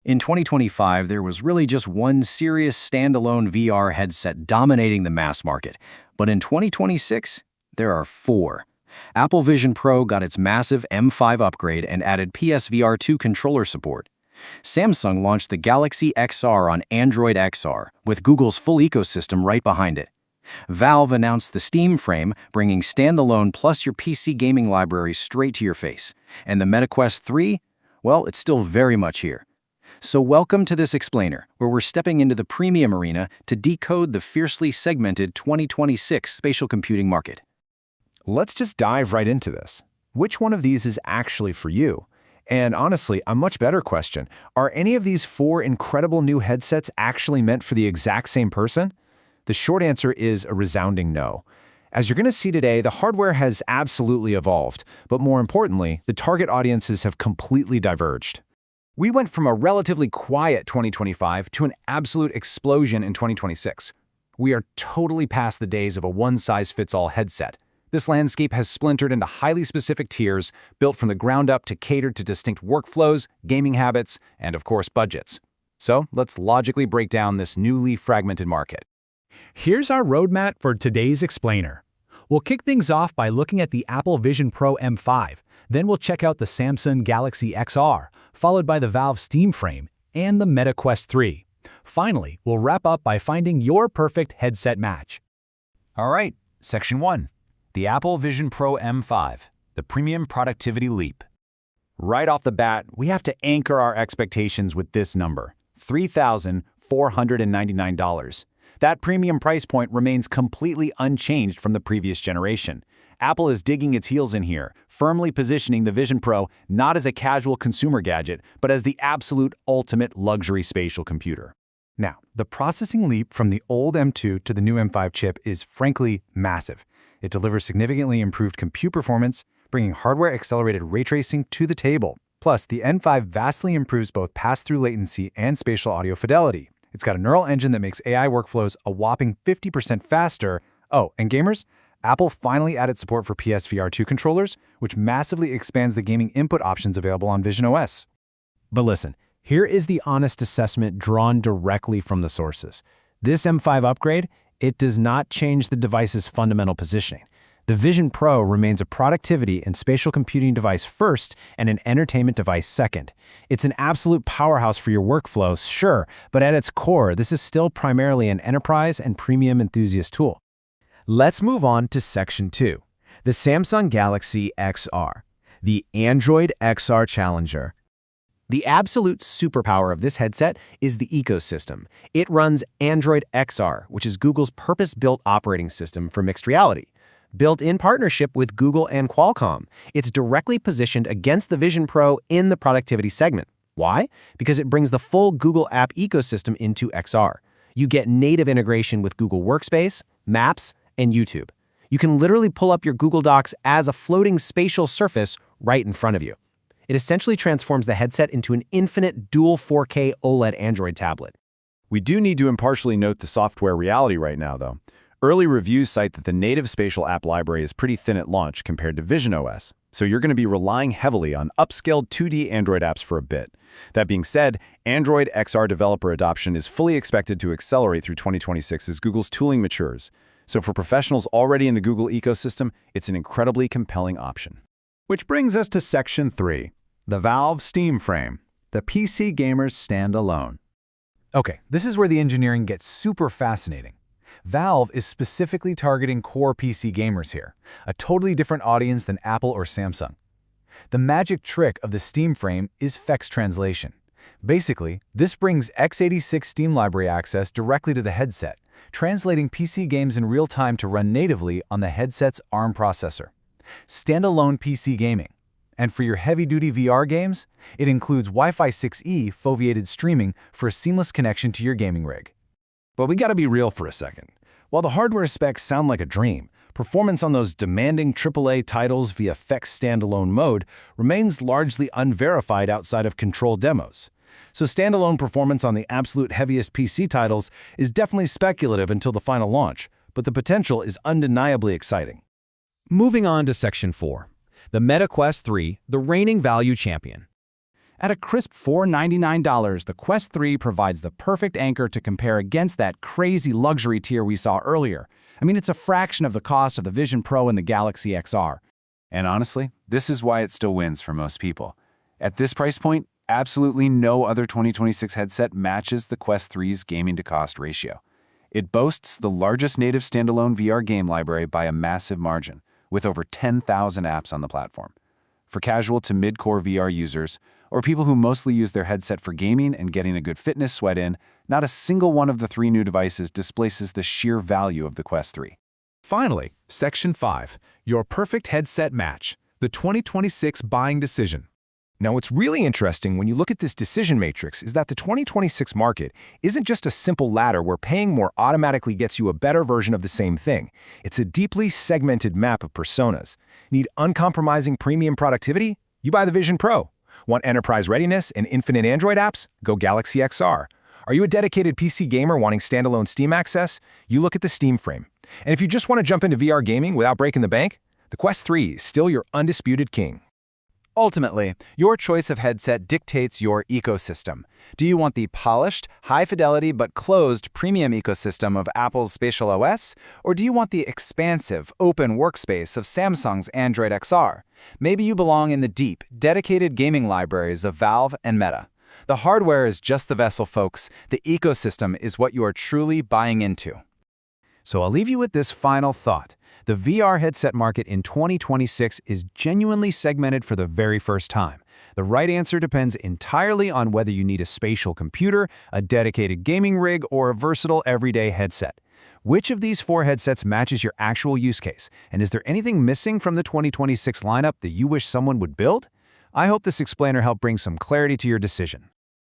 In 2025, there was really just one serious standalone VR headset dominating the mass market. But in 2026, there are four. Apple Vision Pro got its massive M5 upgrade and added PSVR 2 controller support. Samsung launched the Galaxy XR on Android XR, with Google's full ecosystem right behind it. Valve announced the Steam Frame, bringing standalone plus your PC gaming library straight to your face. And the Meta Quest 3? Well, it's still very much here. So welcome to this explainer, where we're stepping into the premium arena to decode the fiercely segmented 2026 spatial computing market. Let's just dive right into this. Which one of these is actually for you? And honestly, a much better question, are any of these four incredible new headsets actually meant for the exact same person? The short answer is a resounding no. As you're going to see today, the hardware has absolutely evolved, but more importantly, the target audiences have completely diverged. We went from a relatively quiet 2025 to an absolute explosion in 2026. We are totally past the days of a one-size-fits-all headset. This landscape has splintered into highly specific tiers, built from the ground up to cater to distinct workflows, gaming habits, and of course budgets. So let's logically break down this newly fragmented market. Here's our roadmap for today's explainer. We'll kick things off by looking at the Apple Vision Pro M5. Then we'll check out the Samsung Galaxy XR, followed by the Valve Steam Frame and the Meta Quest 3. Finally, we'll wrap up by finding your perfect headset match. All right, Section 1. The Apple Vision Pro M5, the premium productivity leap. Right off the bat, we have to anchor our expectations with this number, $3,499. That premium price point remains completely unchanged from the previous generation. Apple is digging its heels in here, firmly positioning the Vision Pro not as a casual consumer gadget, but as the absolute ultimate luxury spatial computer. Now, the processing leap from the old M2 to the new M5 chip is frankly massive. It delivers significantly improved compute performance, bringing hardware-accelerated ray tracing to the table. Plus, the N5 vastly improves both pass-through latency and spatial audio fidelity. It's got a neural engine that makes AI workflows a whopping 50% faster. Oh, and gamers? Apple finally added support for PSVR 2 controllers, which massively expands the gaming input options available on Vision OS. But listen, here is the honest assessment drawn directly from the sources. This M5 upgrade, it does not change the device's fundamental positioning. The Vision Pro remains a productivity and spatial computing device first and an entertainment device second. It's an absolute powerhouse for your workflows, sure, but at its core, this is still primarily an enterprise and premium enthusiast tool. Let's move on to Section 2, the Samsung Galaxy XR, the Android XR challenger. The absolute superpower of this headset is the ecosystem. It runs Android XR, which is Google's purpose-built operating system for mixed reality. Built in partnership with Google and Qualcomm, it's directly positioned against the Vision Pro in the productivity segment. Why? Because it brings the full Google app ecosystem into XR. You get native integration with Google Workspace, Maps, and YouTube. You can literally pull up your Google Docs as a floating spatial surface right in front of you. It essentially transforms the headset into an infinite dual 4K OLED Android tablet. We do need to impartially note the software reality right now, though. Early reviews cite that the native spatial app library is pretty thin at launch compared to Vision OS, so you're going to be relying heavily on upscaled 2D Android apps for a bit. That being said, Android XR developer adoption is fully expected to accelerate through 2026 as Google's tooling matures. So for professionals already in the Google ecosystem, it's an incredibly compelling option. Which brings us to Section 3, the Valve Steam Frame, the PC gamer's standalone. Okay, this is where the engineering gets super fascinating. Valve is specifically targeting core PC gamers here, a totally different audience than Apple or Samsung. The magic trick of the Steam Frame is FX translation. Basically, this brings x86 Steam library access directly to the headset, translating PC games in real time to run natively on the headset's ARM processor. Standalone PC gaming. And for your heavy-duty VR games, it includes Wi-Fi 6E foveated streaming for a seamless connection to your gaming rig. But we gotta be real for a second. While the hardware specs sound like a dream, performance on those demanding AAA titles via FX standalone mode remains largely unverified outside of controlled demos. So standalone performance on the absolute heaviest PC titles is definitely speculative until the final launch, but the potential is undeniably exciting. Moving on to Section 4, the Meta Quest 3, the reigning value champion. At a crisp $499, the Quest 3 provides the perfect anchor to compare against that crazy luxury tier we saw earlier. I mean, it's a fraction of the cost of the Vision Pro and the Galaxy XR. And honestly, this is why it still wins for most people. At this price point, absolutely no other 2026 headset matches the Quest 3's gaming-to-cost ratio. It boasts the largest native standalone VR game library by a massive margin, with over 10,000 apps on the platform. For casual to mid-core VR users, or people who mostly use their headset for gaming and getting a good fitness sweat in, not a single one of the three new devices displaces the sheer value of the Quest 3. Finally, Section 5, your perfect headset match, the 2026 buying decision. Now, what's really interesting when you look at this decision matrix is that the 2026 market isn't just a simple ladder where paying more automatically gets you a better version of the same thing. It's a deeply segmented map of personas. Need uncompromising premium productivity? You buy the Vision Pro. Want enterprise readiness and infinite Android apps? Go Galaxy XR. Are you a dedicated PC gamer wanting standalone Steam access? You look at the Steam Frame. And if you just want to jump into VR gaming without breaking the bank, the Quest 3 is still your undisputed king. Ultimately, your choice of headset dictates your ecosystem. Do you want the polished, high-fidelity but closed premium ecosystem of Apple's Spatial OS? Or do you want the expansive, open workspace of Samsung's Android XR? Maybe you belong in the deep, dedicated gaming libraries of Valve and Meta. The hardware is just the vessel, folks. The ecosystem is what you are truly buying into. So I'll leave you with this final thought. The VR headset market in 2026 is genuinely segmented for the very first time. The right answer depends entirely on whether you need a spatial computer, a dedicated gaming rig, or a versatile everyday headset. Which of these four headsets matches your actual use case? And is there anything missing from the 2026 lineup that you wish someone would build? I hope this explainer helped bring some clarity to your decision.